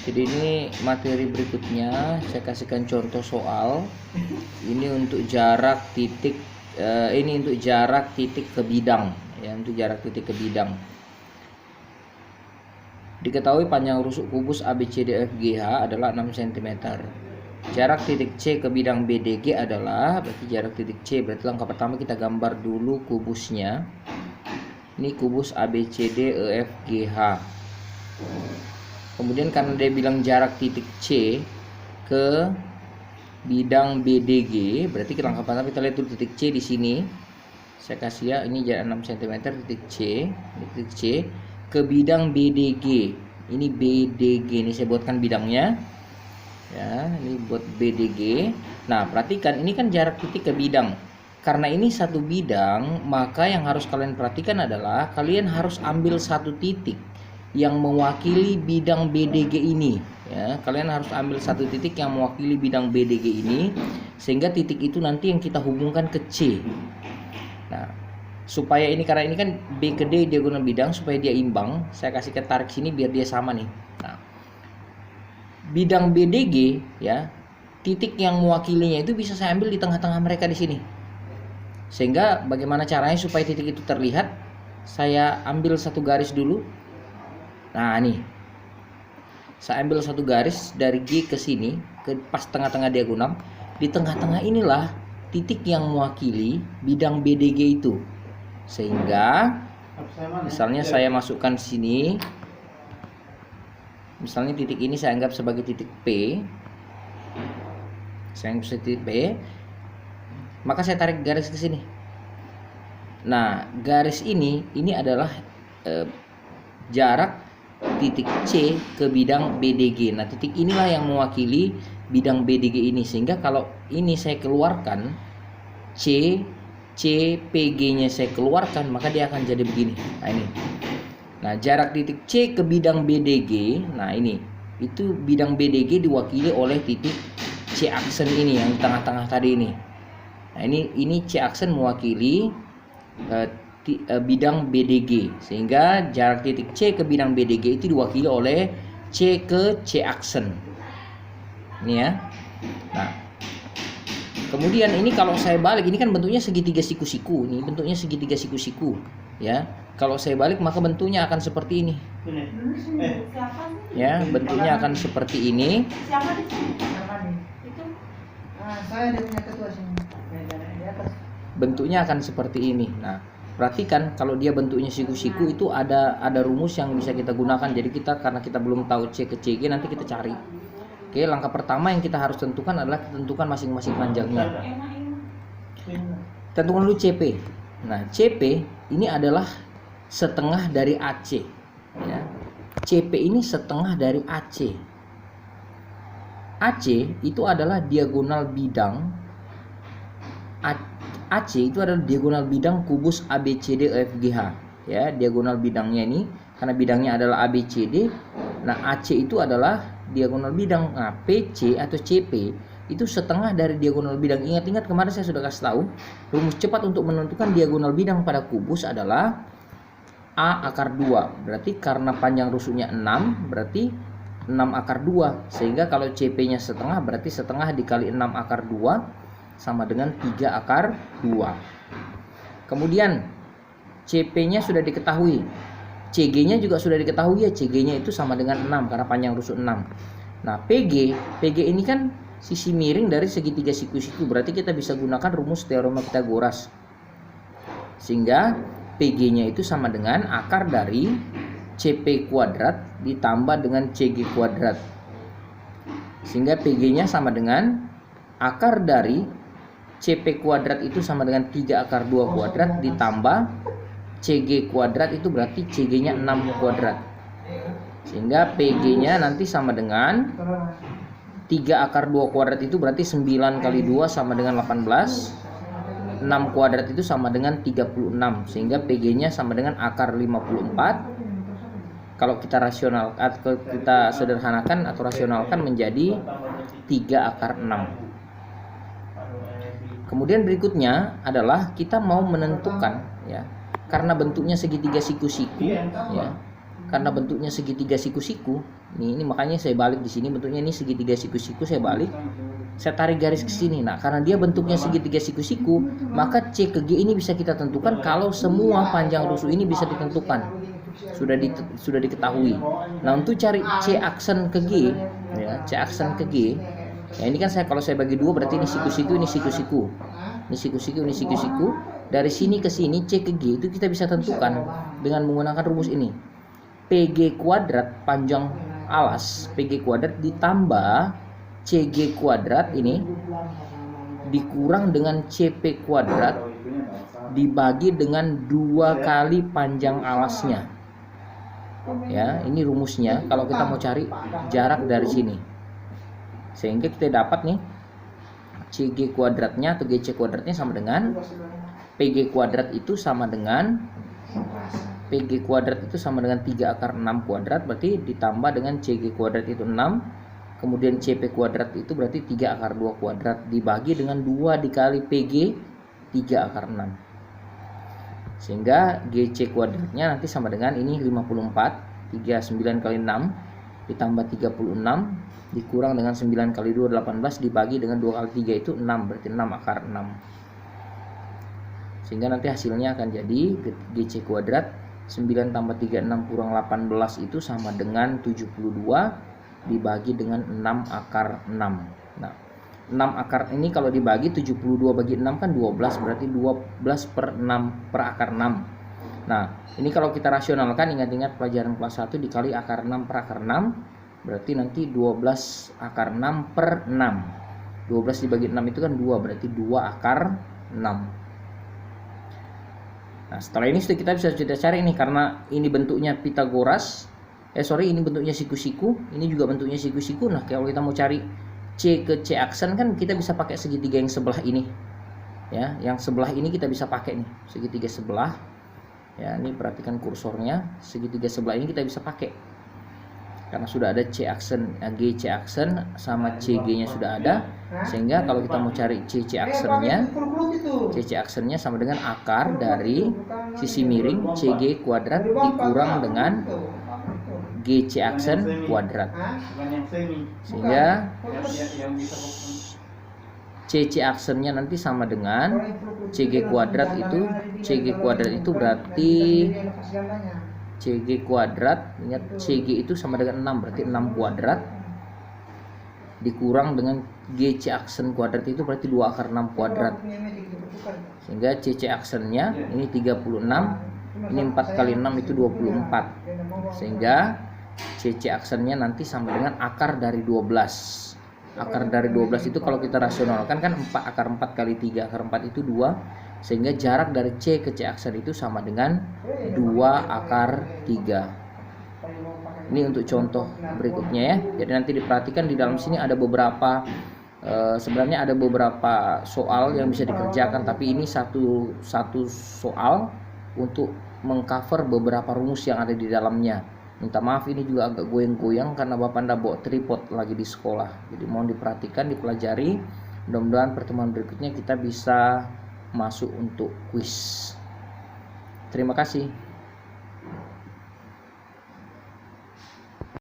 Jadi ini materi berikutnya saya kasihkan contoh soal. Ini untuk jarak titik ke bidang ya, untuk jarak titik ke bidang. Diketahui panjang rusuk kubus ABCDEFGH adalah 6 cm. Jarak titik C ke bidang BDG adalah, berarti jarak titik C, berarti langkah pertama kita gambar dulu kubusnya. Ini kubus ABCDEFGH. Kemudian karena dia bilang jarak titik C ke bidang BDG, berarti langkah pertama kita lihat dulu titik C di sini. Saya kasih ya, ini jarak 6 cm titik C ke bidang BDG. Ini BDG, ini saya buatkan bidangnya. Ya, ini buat BDG. Nah, perhatikan ini kan jarak titik ke bidang. Karena ini satu bidang, maka yang harus kalian perhatikan adalah kalian harus ambil satu titik yang mewakili bidang BDG ini ya. Kalian harus ambil satu titik yang mewakili bidang BDG ini, sehingga titik itu nanti yang kita hubungkan ke C. Nah, supaya ini, karena ini kan B ke D diagonal bidang, supaya dia imbang, saya kasih tarik sini biar dia sama nih. Nah, bidang BDG ya, titik yang mewakilinya itu bisa saya ambil di tengah-tengah mereka di sini. Sehingga bagaimana caranya supaya titik itu terlihat? Saya ambil satu garis dulu. Nah, nih. Saya ambil satu garis dari G ke sini, ke pas tengah-tengah diagonal. Di tengah-tengah inilah titik yang mewakili bidang BDG itu. Sehingga misalnya saya masukkan sini. Misalnya titik ini saya anggap sebagai titik P. Saya anggap sebagai titik P. Maka saya tarik garis ke sini. Nah, garis ini adalah jarak titik C ke bidang BDG. Nah, titik inilah yang mewakili bidang BDG ini. Sehingga kalau ini saya keluarkan, CPG-nya saya keluarkan, maka dia akan jadi begini. Nah, ini. Nah, jarak titik C ke bidang BDG, nah ini, itu bidang BDG diwakili oleh titik C aksen ini yang di tengah-tengah tadi ini. Nah, ini C aksen mewakili bidang BDG, sehingga jarak titik C ke bidang BDG itu diwakili oleh C ke C aksen. Ini ya. Nah, kemudian ini kalau saya balik, ini kan bentuknya segitiga siku-siku, ini bentuknya segitiga siku-siku, ya. Kalau saya balik maka bentuknya akan seperti ini. Ya, bentuknya akan seperti ini. Siapa di sini? Itu saya ada punya ketua sini. Di atas. Bentuknya akan seperti ini. Nah, perhatikan kalau dia bentuknya siku-siku itu ada rumus yang bisa kita gunakan. Jadi karena kita belum tahu C ke CG, nanti kita cari. Oke, langkah pertama yang kita harus tentukan adalah tentukan masing-masing panjangnya. Tentukan dulu CP. Nah, CP ini adalah setengah dari AC ya. CP ini setengah dari AC. AC itu adalah diagonal bidang. AC itu adalah diagonal bidang kubus ABCDEFGH ya, diagonal bidangnya ini karena bidangnya adalah ABCD. Nah, AC itu adalah diagonal bidang. Nah, PC atau CP itu setengah dari diagonal bidang. Ingat-ingat kemarin saya sudah kasih tahu rumus cepat untuk menentukan diagonal bidang pada kubus adalah A akar 2. Berarti karena panjang rusuknya 6, berarti 6 akar 2. Sehingga kalau CP-nya setengah, berarti setengah dikali 6 akar 2 sama dengan 3 akar 2. Kemudian CP-nya sudah diketahui, CG-nya juga sudah diketahui ya. CG-nya itu sama dengan 6 karena panjang rusuk 6. Nah, PG ini kan sisi miring dari segitiga siku-siku. Berarti kita bisa gunakan rumus teorema Pythagoras. Sehingga PG-nya itu sama dengan akar dari CP kuadrat ditambah dengan CG kuadrat. Sehingga PG-nya sama dengan akar dari CP kuadrat itu sama dengan 3 akar 2 kuadrat ditambah CG kuadrat, itu berarti CG-nya 6 kuadrat. Sehingga PG-nya nanti sama dengan 3 akar 2 kuadrat itu berarti 9 kali 2 sama dengan 18. 6 kuadrat itu sama dengan 36, sehingga PG-nya sama dengan akar 54. Kalau kita rasional atau kita sederhanakan atau rasionalkan menjadi 3 akar 6. Kemudian berikutnya adalah kita mau menentukan ya, karena bentuknya segitiga siku-siku ya. karena bentuknya segitiga siku-siku. Ini makanya saya balik di sini, bentuknya ini segitiga siku-siku, saya balik. Saya tarik garis ke sini. Nah, karena dia bentuknya segitiga siku-siku, maka C ke G ini bisa kita tentukan kalau semua panjang rusuk ini bisa ditentukan. Sudah diketahui. Nah, untuk cari C aksen ke G, ya, C aksen ke G. Ya, ini kan kalau saya bagi dua berarti ini siku-siku, ini siku-siku. Ini siku-siku, ini siku-siku. Dari sini ke sini C ke G itu kita bisa tentukan dengan menggunakan rumus ini. PG kuadrat panjang alas, PG kuadrat ditambah CG kuadrat ini dikurang dengan CP kuadrat dibagi dengan 2 kali panjang alasnya. Ya, ini rumusnya kalau kita mau cari jarak dari sini. Sehingga kita dapat nih CG kuadratnya atau GC kuadratnya sama dengan PG kuadrat itu sama dengan PG kuadrat itu sama dengan 3 akar 6 kuadrat, berarti ditambah dengan CG kuadrat itu 6, kemudian CP kuadrat itu berarti 3 akar 2 kuadrat dibagi dengan 2 dikali PG 3 akar 6. Sehingga GC kuadratnya nanti sama dengan ini 54, 39 kali 6 ditambah 36 dikurang dengan 9 kali 2 18 dibagi dengan 2 kali 3 itu 6, berarti 6 akar 6. Sehingga nanti hasilnya akan jadi GC kuadrat 9 tambah 36 kurang 18 itu sama dengan 72 dibagi dengan 6 akar 6. Nah, 6 akar ini kalau dibagi 72 bagi 6 kan 12, berarti 12 per 6 per akar 6. Nah, ini kalau kita rasionalkan, ingat-ingat pelajaran kelas 1 dikali akar 6 per akar 6, berarti nanti 12 akar 6 per 6. 12 dibagi 6 itu kan 2, berarti 2 akar 6. Nah, setelah ini kita bisa cari ini karena ini bentuknya Pitagoras. Ini bentuknya siku-siku, ini juga bentuknya siku-siku. Nah, kalau kita mau cari C ke C aksen kan kita bisa pakai segitiga yang sebelah ini. Ya, yang sebelah ini kita bisa pakai nih, segitiga sebelah. Ya, ini perhatikan kursornya, segitiga sebelah ini kita bisa pakai. Karena sudah ada C aksen, GC aksen sama CG-nya sudah ada, sehingga kalau kita mau cari CC aksennya sama dengan akar dari sisi miring CG kuadrat dikurang dengan GC aksen kuadrat. Sehingga CC aksennya nanti sama dengan CG kuadrat itu berarti CG kuadrat, ingat CG itu sama dengan 6, berarti 6 kuadrat dikurang dengan GC aksen kuadrat itu berarti 2 akar 6 kuadrat. Sehingga CC aksennya ini 36, ini 4 kali 6 itu 24. Sehingga CC aksennya nanti sama dengan akar dari 12. Akar dari 12 itu kalau kita rasionalkan kan 4, akar 4 kali 3, akar 4 itu 2. Sehingga jarak dari C ke C aksen itu sama dengan 2 akar 3. Ini untuk contoh berikutnya ya. Jadi nanti diperhatikan di dalam sini ada beberapa sebenarnya ada beberapa soal yang bisa dikerjakan, tapi ini satu soal untuk mengcover beberapa rumus yang ada di dalamnya. Minta maaf ini juga agak goyang-goyang karena Bapak Anda bawa tripod lagi di sekolah. Jadi mohon diperhatikan, dipelajari. Mudah-mudahan pertemuan berikutnya kita bisa masuk untuk kuis. Terima kasih.